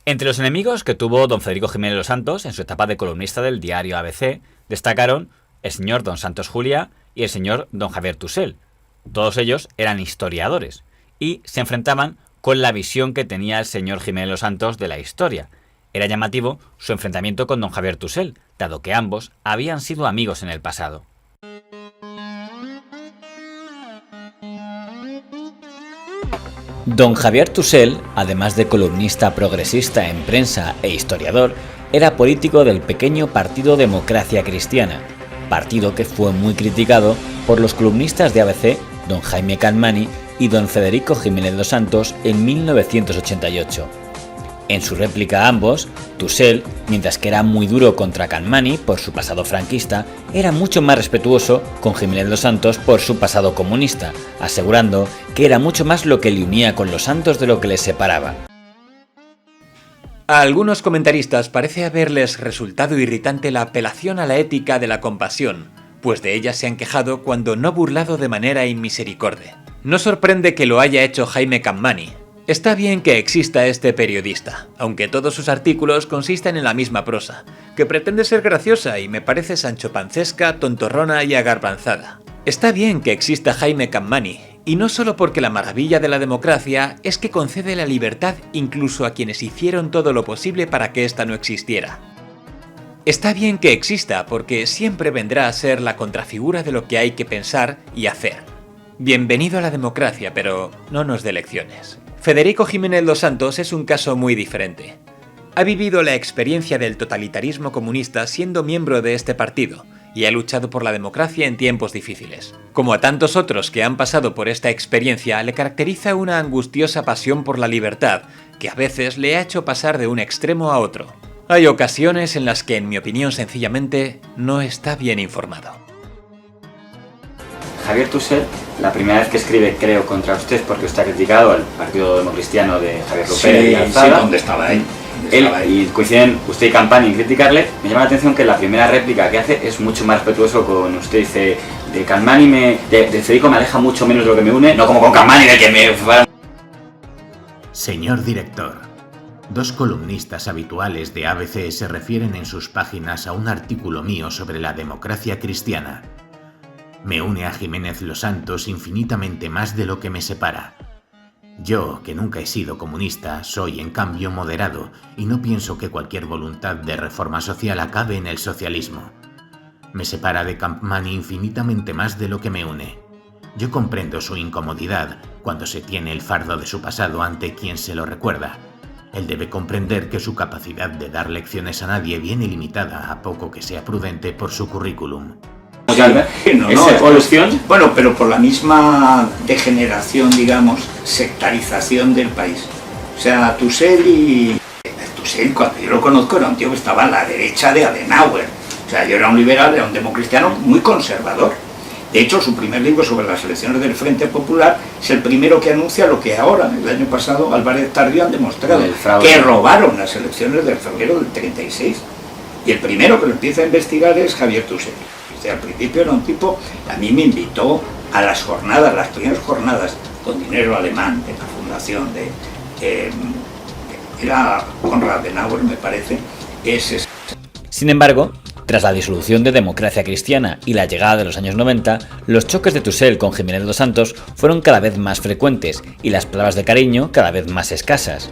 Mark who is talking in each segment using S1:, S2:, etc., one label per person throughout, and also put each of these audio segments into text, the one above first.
S1: Entre los enemigos que tuvo don Federico Jiménez Los Santos en su etapa de columnista del diario ABC, destacaron el señor don Santos Juliá y el señor don Javier Tusell. Todos ellos eran historiadores y se enfrentaban con la visión que tenía el señor Jiménez Los Santos de la historia. Era llamativo su enfrentamiento con don Javier Tusell, dado que ambos habían sido amigos en el pasado. Don Javier Tusell, además de columnista progresista en prensa e historiador, era político del pequeño partido Democracia Cristiana, partido que fue muy criticado por los columnistas de ABC, don Jaime Capmany y don Federico Jiménez Los Santos en 1988. En su réplica a ambos, Tusell, mientras que era muy duro contra Capmany por su pasado franquista, era mucho más respetuoso con Jiménez Los Santos por su pasado comunista, asegurando que era mucho más lo que le unía con Los Santos de lo que les separaba.
S2: A algunos comentaristas parece haberles resultado irritante la apelación a la ética de la compasión, pues de ella se han quejado cuando no burlado de manera inmisericorde. No sorprende que lo haya hecho Jaime Capmany. Está bien que exista este periodista, aunque todos sus artículos consisten en la misma prosa, que pretende ser graciosa y me parece sanchopancesca, tontorrona y agarbanzada. Está bien que exista Jaime Capmany, y no solo porque la maravilla de la democracia es que concede la libertad incluso a quienes hicieron todo lo posible para que ésta no existiera. Está bien que exista porque siempre vendrá a ser la contrafigura de lo que hay que pensar y hacer. Bienvenido a la democracia, pero no nos dé lecciones. Federico Jiménez Los Santos es un caso muy diferente. Ha vivido la experiencia del totalitarismo comunista siendo miembro de este partido y ha luchado por la democracia en tiempos difíciles. Como a tantos otros que han pasado por esta experiencia, le caracteriza una angustiosa pasión por la libertad, que a veces le ha hecho pasar de un extremo a otro. Hay ocasiones en las que, en mi opinión, sencillamente no está bien informado.
S3: Javier Tusell, la primera vez que escribe, creo, contra usted, porque usted ha criticado al Partido Democristiano de Javier Rupert y Alzada.
S4: Sí, ¿dónde estaba él?
S3: Y coinciden usted y Capmany en criticarle. Me llama la atención que la primera réplica que hace es mucho más respetuoso con usted. Dice, de Capmany de Federico me aleja mucho menos de lo que me une, no como con Capmany de que me...
S5: Señor director, dos columnistas habituales de ABC se refieren en sus páginas a un artículo mío sobre la democracia cristiana. Me une a Jiménez Los Santos infinitamente más de lo que me separa. Yo, que nunca he sido comunista, soy en cambio moderado y no pienso que cualquier voluntad de reforma social acabe en el socialismo. Me separa de Capmany infinitamente más de lo que me une. Yo comprendo su incomodidad cuando se tiene el fardo de su pasado ante quien se lo recuerda. Él debe comprender que su capacidad de dar lecciones a nadie viene limitada a poco que sea prudente por su currículum.
S4: ¿Esa evolución? Bueno, pero por la misma degeneración, digamos, sectarización del país. O sea, Tusell, cuando yo lo conozco, era un tío que estaba a la derecha de Adenauer. O sea, yo era un liberal, era un democristiano muy conservador. De hecho, su primer libro sobre las elecciones del Frente Popular es el primero que anuncia lo que ahora, el año pasado, Álvarez Tardío han demostrado, que robaron las elecciones del febrero del 36. Y el primero que lo empieza a investigar es Javier Tusell. O sea, al principio era un tipo, a mí me invitó a las jornadas, las primeras jornadas, con dinero alemán, de la fundación era Konrad Adenauer, me parece.
S1: Sin embargo, tras la disolución de Democracia Cristiana y la llegada de los años 90, los choques de Tusell con Jiménez Los Santos fueron cada vez más frecuentes y las palabras de cariño cada vez más escasas.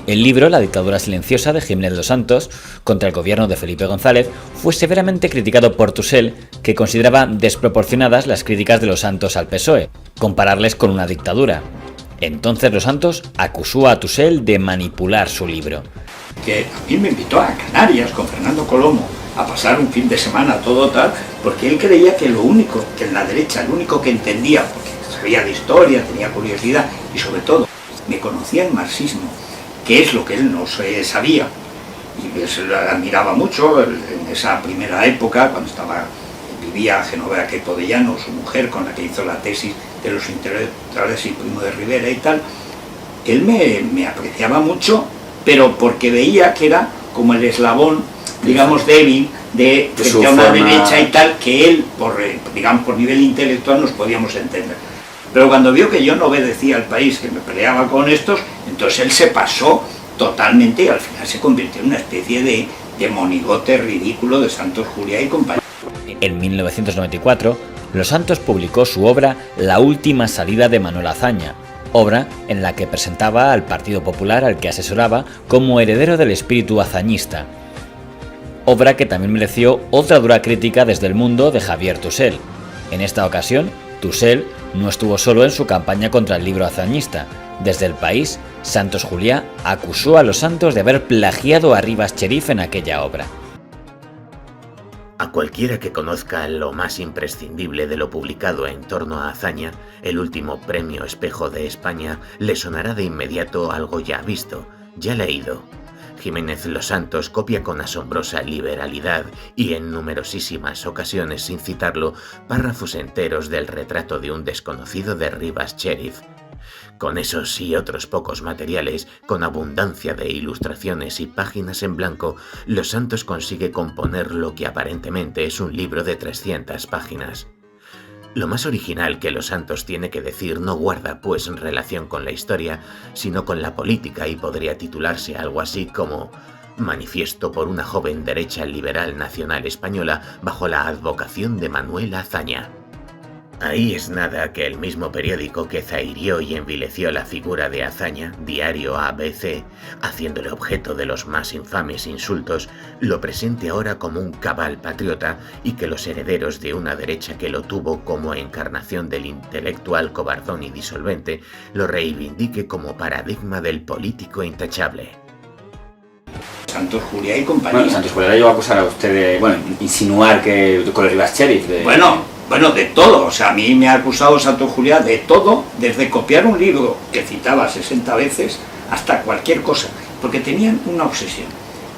S1: El libro La dictadura silenciosa de Jiménez Los Santos contra el gobierno de Felipe González fue severamente criticado por Tusell, que consideraba desproporcionadas las críticas de Los Santos al PSOE, compararles con una dictadura. Entonces Los Santos acusó a Tusell de manipular su libro.
S4: Que a mí me invitó a Canarias con Fernando Colomo a pasar un fin de semana todo tal, porque él creía que lo único, que en la derecha, lo único que entendía, porque sabía de historia, tenía curiosidad y sobre todo me conocía el marxismo, que es lo que él no sabía, y se admiraba mucho en esa primera época, cuando vivía Genoveva Queipo de Llano, su mujer, con la que hizo la tesis de los intelectuales y Primo de Rivera y tal. Él me apreciaba mucho, pero porque veía que era como el eslabón, digamos, débil de frente a una derecha y tal, que él, por nivel intelectual, nos podíamos entender. Pero cuando vio que yo no obedecía al país, que me peleaba con estos, entonces él se pasó totalmente, y al final se convirtió en una especie de monigote ridículo de Santos Juliá y compañía.
S1: En 1994, Los Santos publicó su obra La última salida de Manuel Azaña, obra en la que presentaba al Partido Popular al que asesoraba como heredero del espíritu azañista. Obra que también mereció otra dura crítica desde el mundo de Javier Tusell. En esta ocasión, Tusell no estuvo solo en su campaña contra el libro azañista. Desde El País, Santos Juliá acusó a Los Santos de haber plagiado a Rivas Cherif en aquella obra.
S5: A cualquiera que conozca lo más imprescindible de lo publicado en torno a Azaña, el último premio Espejo de España, le sonará de inmediato algo ya visto, ya leído. Jiménez Los Santos copia con asombrosa liberalidad y en numerosísimas ocasiones sin citarlo párrafos enteros del retrato de un desconocido de Rivas Cherif. Con esos y otros pocos materiales, con abundancia de ilustraciones y páginas en blanco, Los Santos consigue componer lo que aparentemente es un libro de 300 páginas. Lo más original que Los Santos tiene que decir no guarda pues relación con la historia, sino con la política y podría titularse algo así como Manifiesto por una joven derecha liberal nacional española bajo la advocación de Manuel Azaña. Ahí es nada que el mismo periódico que zahirió y envileció la figura de Azaña, Diario ABC, haciéndole objeto de los más infames insultos, lo presente ahora como un cabal patriota y que los herederos de una derecha que lo tuvo como encarnación del intelectual cobardón y disolvente, lo reivindique como paradigma del político intachable.
S4: Santos Juliá y compañía.
S3: Bueno, Santos Juliá llegó a acusar a usted de, insinuar que con los Rivas Cherif.
S4: Bueno, de todo. O sea, a mí me ha acusado Santos Juliá de todo, desde copiar un libro que citaba 60 veces hasta cualquier cosa, porque tenían una obsesión.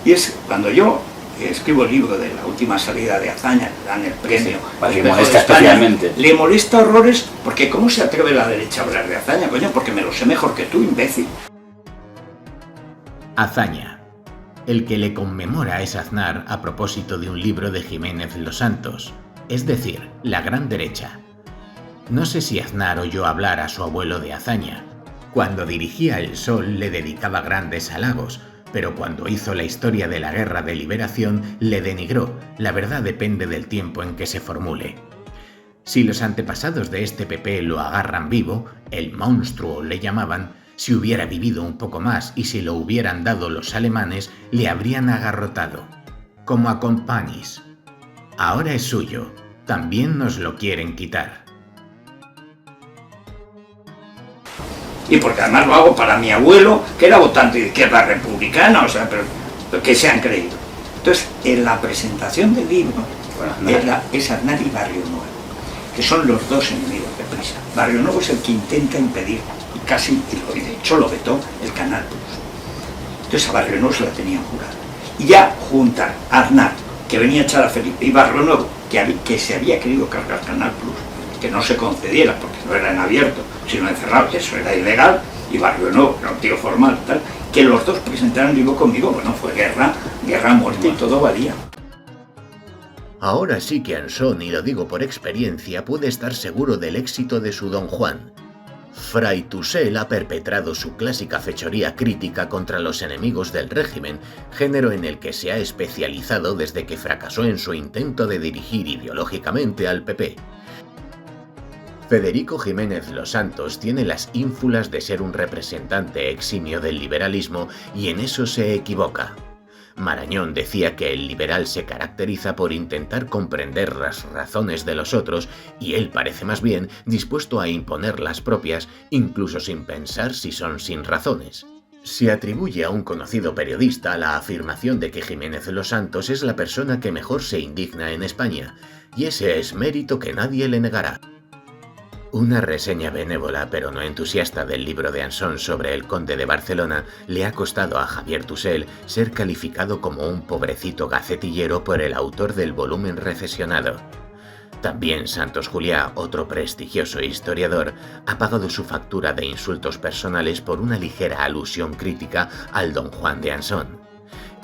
S4: Y es cuando yo escribo el libro de La última salida de Azaña, que dan el premio,
S3: le molesta especialmente.
S4: Le molesta horrores, porque ¿cómo se atreve la derecha a hablar de Azaña? Coño, porque me lo sé mejor que tú, imbécil.
S5: Azaña. El que le conmemora es Aznar a propósito de un libro de Jiménez Los Santos, es decir, la gran derecha. No sé si Aznar oyó hablar a su abuelo de Azaña. Cuando dirigía El Sol le dedicaba grandes halagos, pero cuando hizo la historia de la Guerra de Liberación le denigró. La verdad depende del tiempo en que se formule. Si los antepasados de este PP lo agarran vivo, el monstruo le llamaban, si hubiera vivido un poco más y si lo hubieran dado los alemanes, le habrían agarrotado. Como a Companys. Ahora es suyo, también nos lo quieren quitar.
S4: Y porque además lo hago para mi abuelo, que era votante de izquierda republicana, o sea, pero que se han creído. Entonces, en la presentación del libro, es Aznar y Barrio Nuevo, que son los dos enemigos de Prisa. Barrio Nuevo es el que intenta impedir, y de hecho lo vetó, el Canal Plus. Entonces a Barrio Nuevo se la tenían jurada. Y ya juntar a Aznar, que venía a echar a Felipe, y Barrio Nuevo, que se había querido cargar Canal Plus, que no se concediera porque no era en abierto, sino en cerrado, que eso era ilegal, y Barrio Nuevo, era un tío formal, tal, que los dos presentaron el libro conmigo. Bueno, fue guerra, muerte y todo valía.
S5: Ahora sí que Ansón, y lo digo por experiencia, puede estar seguro del éxito de su Don Juan. Fray Tusell ha perpetrado su clásica fechoría crítica contra los enemigos del régimen, género en el que se ha especializado desde que fracasó en su intento de dirigir ideológicamente al PP. Federico Jiménez Los Santos tiene las ínfulas de ser un representante eximio del liberalismo y en eso se equivoca. Marañón decía que el liberal se caracteriza por intentar comprender las razones de los otros y él parece más bien dispuesto a imponer las propias, incluso sin pensar si son sin razones. Se atribuye a un conocido periodista la afirmación de que Jiménez Los Santos es la persona que mejor se indigna en España, y ese es mérito que nadie le negará. Una reseña benévola pero no entusiasta del libro de Ansón sobre el conde de Barcelona le ha costado a Javier Tusell ser calificado como un pobrecito gacetillero por el autor del volumen recesionado. También Santos Juliá, otro prestigioso historiador, ha pagado su factura de insultos personales por una ligera alusión crítica al Don Juan de Ansón.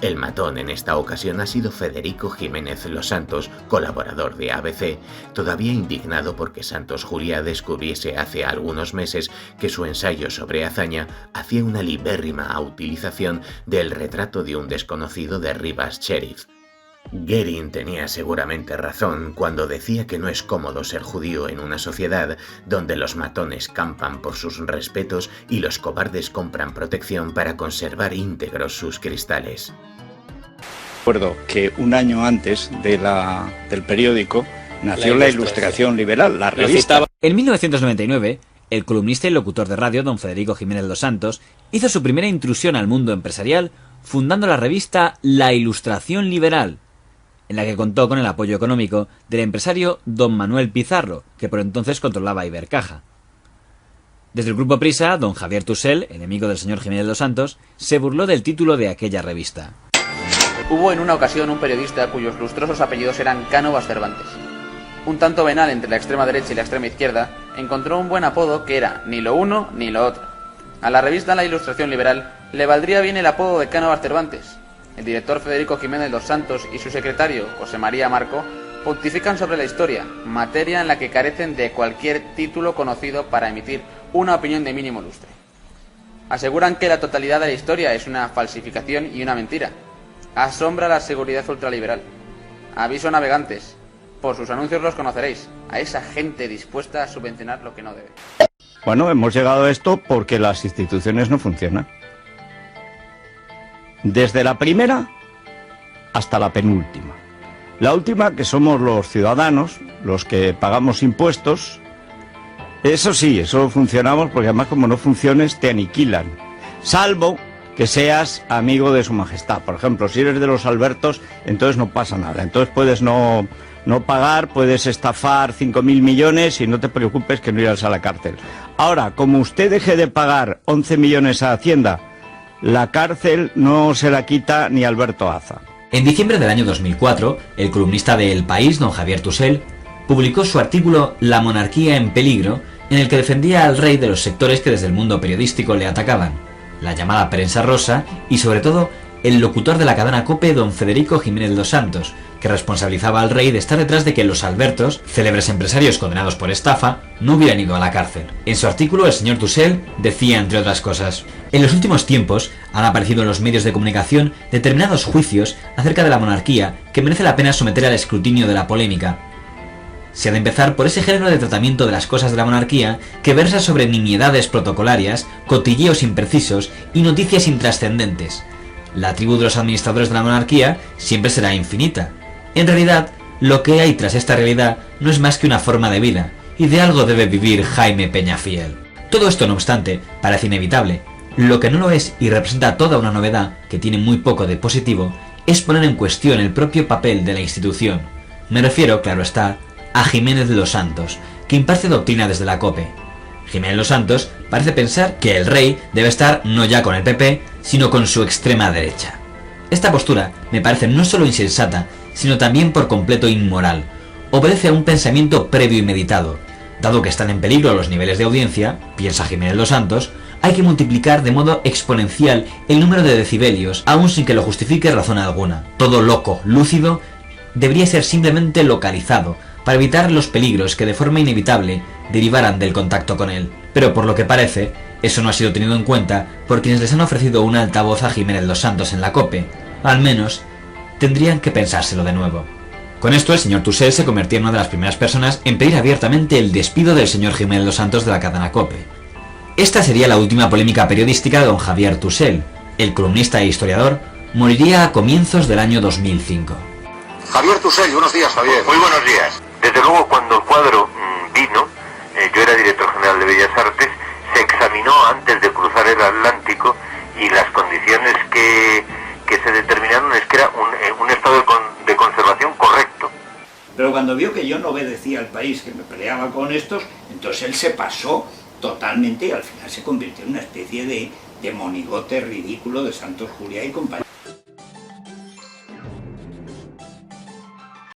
S5: El matón en esta ocasión ha sido Federico Jiménez Los Santos, colaborador de ABC, todavía indignado porque Santos Juliá descubriese hace algunos meses que su ensayo sobre Azaña hacía una libérrima utilización del retrato de un desconocido de Rivas Sheriff. Goering tenía seguramente razón cuando decía que no es cómodo ser judío en una sociedad donde los matones campan por sus respetos y los cobardes compran protección para conservar íntegros sus cristales.
S4: Recuerdo que un año antes del periódico nació la Ilustración Liberal, la revista.
S1: En 1999, el columnista y locutor de radio don Federico Jiménez Los Santos hizo su primera intrusión al mundo empresarial fundando la revista La Ilustración Liberal, en la que contó con el apoyo económico del empresario don Manuel Pizarro, que por entonces controlaba Ibercaja. Desde el grupo Prisa, don Javier Tusell, enemigo del señor Jiménez Los Santos, se burló del título de aquella revista.
S6: Hubo en una ocasión un periodista cuyos lustrosos apellidos eran Cánovas Cervantes. Un tanto venal entre la extrema derecha y la extrema izquierda, encontró un buen apodo que era ni lo uno ni lo otro. A la revista La Ilustración Liberal le valdría bien el apodo de Cánovas Cervantes. El director Federico Jiménez Los Santos y su secretario José María Marco pontifican sobre la historia, materia en la que carecen de cualquier título conocido para emitir una opinión de mínimo lustre. Aseguran que la totalidad de la historia es una falsificación y una mentira. Asombra la seguridad ultraliberal. Aviso navegantes, por sus anuncios los conoceréis, a esa gente dispuesta a subvencionar lo que no debe.
S4: Bueno, hemos llegado a esto porque las instituciones no funcionan. Desde la primera hasta la penúltima. La última, que somos los ciudadanos, los que pagamos impuestos, eso sí, eso funcionamos porque además como no funciones te aniquilan. Salvo que seas amigo de su majestad. Por ejemplo, si eres de los Albertos, entonces no pasa nada. Entonces puedes no pagar, puedes estafar 5.000 millones y no te preocupes que no irás a la cárcel. Ahora, como usted deje de pagar 11 millones a Hacienda, la cárcel no se la quita ni Alberto Aza.
S1: En diciembre del año 2004, el columnista de El País, don Javier Tusell, publicó su artículo La monarquía en peligro, en el que defendía al rey de los sectores que desde el mundo periodístico le atacaban, la llamada prensa rosa y sobre todo el locutor de la cadena COPE don Federico Jiménez Los Santos, que responsabilizaba al rey de estar detrás de que los Albertos, célebres empresarios condenados por estafa, no hubieran ido a la cárcel. En su artículo el señor Tusell decía, entre otras cosas: en los últimos tiempos han aparecido en los medios de comunicación determinados juicios acerca de la monarquía que merece la pena someter al escrutinio de la polémica. Se ha de empezar por ese género de tratamiento de las cosas de la monarquía que versa sobre nimiedades protocolarias, cotilleos imprecisos y noticias intrascendentes. La tribu de los administradores de la monarquía siempre será infinita. En realidad, lo que hay tras esta realidad no es más que una forma de vida, y de algo debe vivir Jaime Peñafiel. Todo esto, no obstante, parece inevitable. Lo que no lo es y representa toda una novedad, que tiene muy poco de positivo, es poner en cuestión el propio papel de la institución. Me refiero, claro está, a Jiménez Los Santos, que imparte doctrina desde la COPE. Jiménez Los Santos parece pensar que el rey debe estar no ya con el PP, sino con su extrema derecha. Esta postura me parece no solo insensata, sino también por completo inmoral. Obedece a un pensamiento previo y meditado. Dado que están en peligro los niveles de audiencia, piensa Jiménez Los Santos, hay que multiplicar de modo exponencial el número de decibelios, aun sin que lo justifique razón alguna. Todo loco, lúcido, debería ser simplemente localizado, para evitar los peligros que de forma inevitable derivaran del contacto con él. Pero por lo que parece, eso no ha sido tenido en cuenta por quienes les han ofrecido un altavoz a Jiménez Los Santos en la COPE. Al menos, tendrían que pensárselo de nuevo. Con esto, el señor Tusell se convertía en una de las primeras personas en pedir abiertamente el despido del señor Jiménez Los Santos de la cadena COPE. Esta sería la última polémica periodística de don Javier Tusell. El columnista e historiador moriría a comienzos del año 2005.
S7: Javier Tusell, buenos días, Javier.
S8: Muy buenos días. Desde luego, cuando el cuadro vino, yo era director general de Bellas Artes, se examinó antes de cruzar el Atlántico y las condiciones que se determinaron es que era un estado de conservación correcto.
S4: Pero cuando vio que yo no obedecía al país, que me peleaba con estos, entonces él se pasó totalmente y al final se convirtió en una especie de monigote ridículo de Santos Juliá y compañía.